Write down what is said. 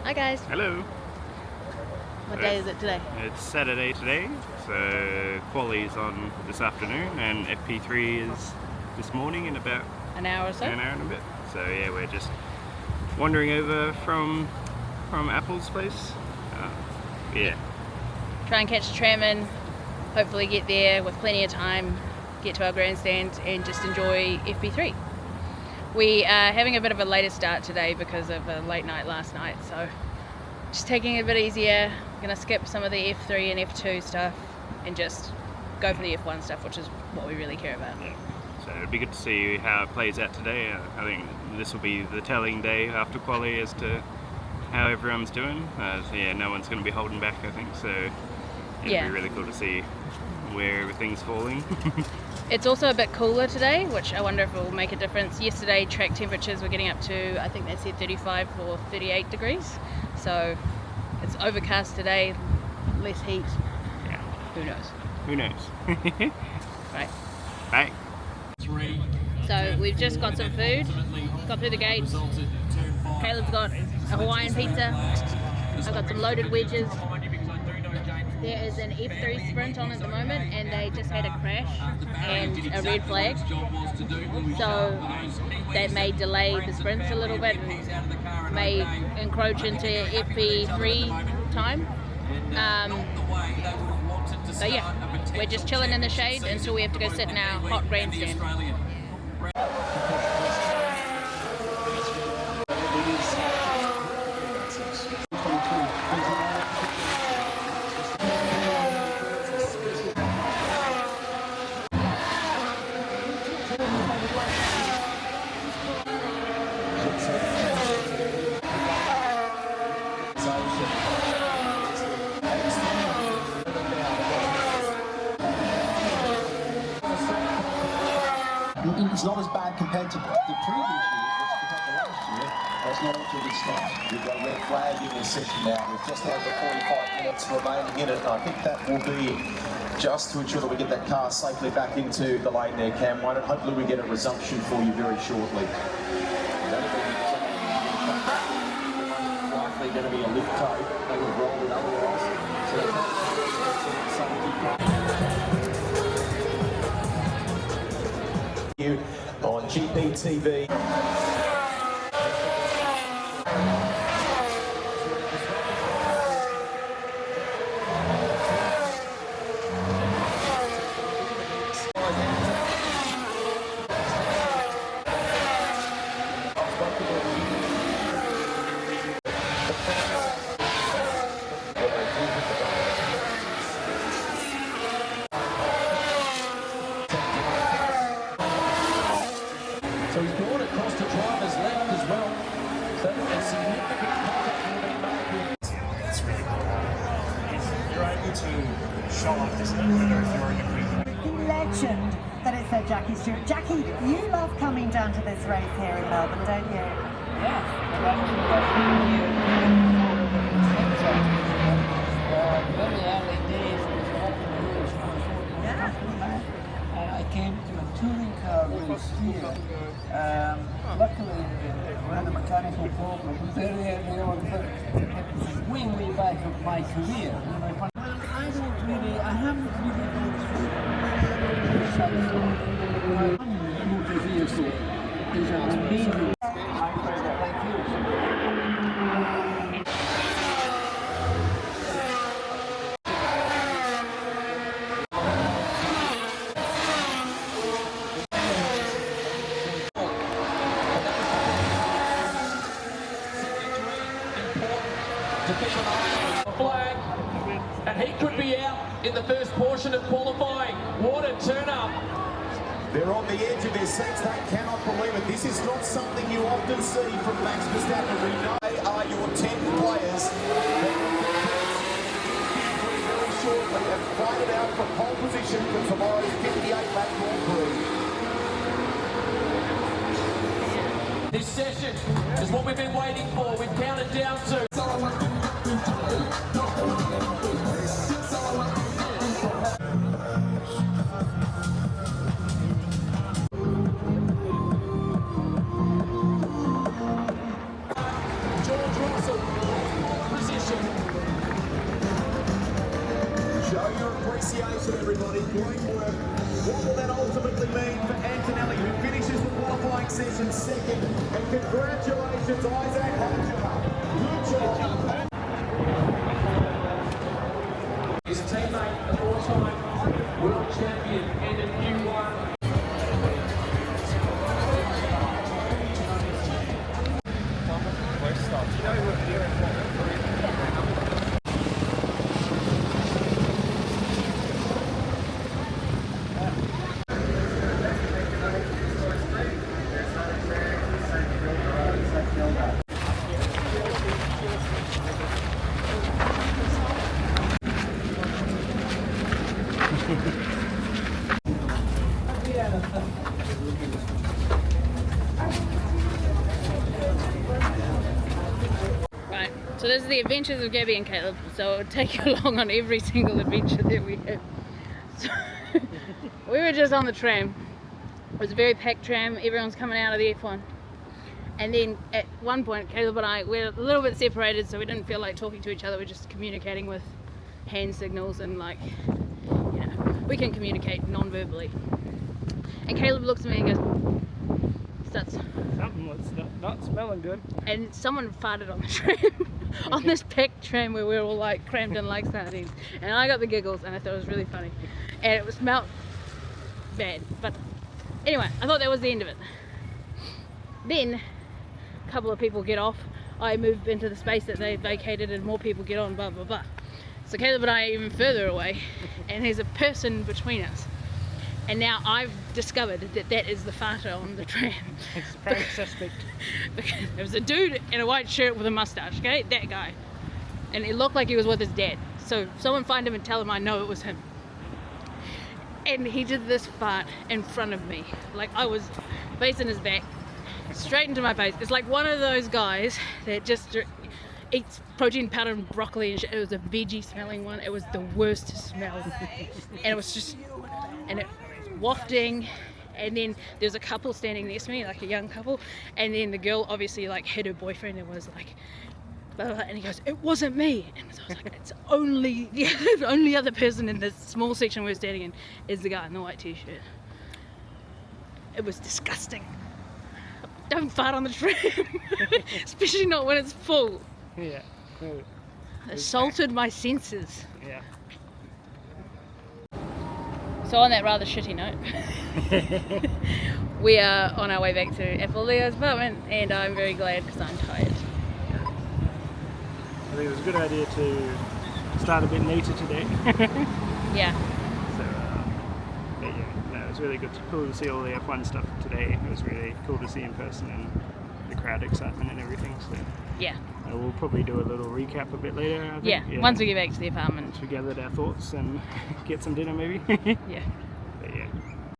Hi guys. Hello. What day is it today? It's Saturday today, so Quali's on this afternoon and FP3 is this morning in about an hour or so? An hour and a bit. So yeah, we're just wandering over from Apple's place. Yeah. Try and catch the tram in, hopefully get there with plenty of time, get to our grandstand and just enjoy FP3. We are having a bit of a later start today because of a late night last night, so just taking it a bit easier. Gonna skip some of the F3 and F2 stuff and just go for the F1 stuff, which is what we really care about. Yeah. So it'd be good to see how it plays out today. I think this will be the telling day after Quali as to how everyone's doing. So yeah, no one's going to be holding back, I think, so it'll be really cool to see where everything's falling. It's also a bit cooler today, which I wonder if it will make a difference. Yesterday track temperatures were getting up to, I think they said 35 or 38 degrees, so it's overcast today, less heat. Yeah. Who knows? Who knows? Right. Bye. So we've just got some food, got through the gates. Caleb's got a Hawaiian pizza. I've got some loaded wedges. There is an F3 sprint on at the moment and they just had a crash and a red flag. So that may delay the sprints a little bit, may encroach into FP3 time. So yeah, we're just chilling in the shade until we have to go sit in our hot grandstand. It's not as bad compared to the previous year, which compared to last year, that's not off to a good start. We've got a red flag in this session now. We've just over 45 minutes remaining in it, and I think that will be just to ensure that we get that car safely back into the lane there, Cam One, and hopefully we get a resumption for you very shortly. Likely going to be a lift toe. They would roll it otherwise. On GPTV. So he's brought it across to driver's left as well. So a significant contact will be made. It's really cool. If you're able to show off this little bit, or if you're in the group. The legend that is Sir Jackie Stewart. Jackie, you love coming down to this race here in Melbourne, don't you? Yes, I've actually got 3 years very early days I came to a touring car race here. Luckily, we had a mechanical problem very early on, but it was way back of my career. I haven't really gone through my motor vehicle is an amazing. Flag, and he could be out in the first portion of qualifying. What a turn up. They're on the edge of their seats. They cannot believe it. This is not something you often see from Max Verstappen. We know they are your 10 players that will very shortly and fight it out for pole position for tomorrow's 58-lap Grand Prix. This session is what we've been waiting for. We've counted down to. Russell great work. What will that ultimately mean for Antonelli, who finishes the qualifying session second? And congratulations, Isaac Hodger. Good job. His teammate, the four-time world champion, ended Q1. Right, so this is the adventures of Gabby and Caleb, so I'll take you along on every single adventure that we have. So, we were just on the tram. It was a very packed tram, everyone's coming out of the F1. And then at one point, Caleb and I, we're a little bit separated, so we didn't feel like talking to each other, we're just communicating with hand signals and like, you know, we can communicate non-verbally. And Caleb looks at me and goes, starts, Something was not smelling good. and someone farted on the tram, on this packed tram where we were all like crammed in like sardines. And I got the giggles and I thought it was really funny. And it smelled bad, but anyway, I thought that was the end of it. Then a couple of people get off, I move into the space that they vacated and more people get on, blah blah blah. So Caleb and I are even further away and there's a person between us. And now I've discovered that that is the farter on the tram. It's very suspect. Because there was a dude in a white shirt with a mustache, okay? That guy. And it looked like he was with his dad. So someone find him and tell him I know it was him. And he did this fart in front of me. Like I was facing his back, straight into my face. It's like one of those guys that just eats protein powder and broccoli and shit. It was a veggie smelling one. It was the worst to smell. And it was just, and it wafting, and then there's a couple standing next to me, like a young couple, and then the girl obviously like hit her boyfriend and was like blah, blah, blah, and he goes, it wasn't me. And so I was like, it's only the only other person in this small section we're standing in is the guy in the white t-shirt. It was disgusting. Don't fart on the tram. Especially not when it's full. Yeah. It Assaulted my senses. Yeah. So on that rather shitty note, we are on our way back to Leo's apartment, and I'm very glad because I'm tired. I think it was a good idea to start a bit later today. Yeah. So, but yeah, no, it was really cool to see all the F1 stuff today. It was really cool to see in person and the crowd excitement and everything. So Yeah. we'll probably do a little recap a bit later. I think. Yeah. Once we get back to the apartment. Once we gathered our thoughts and get some dinner maybe. Yeah.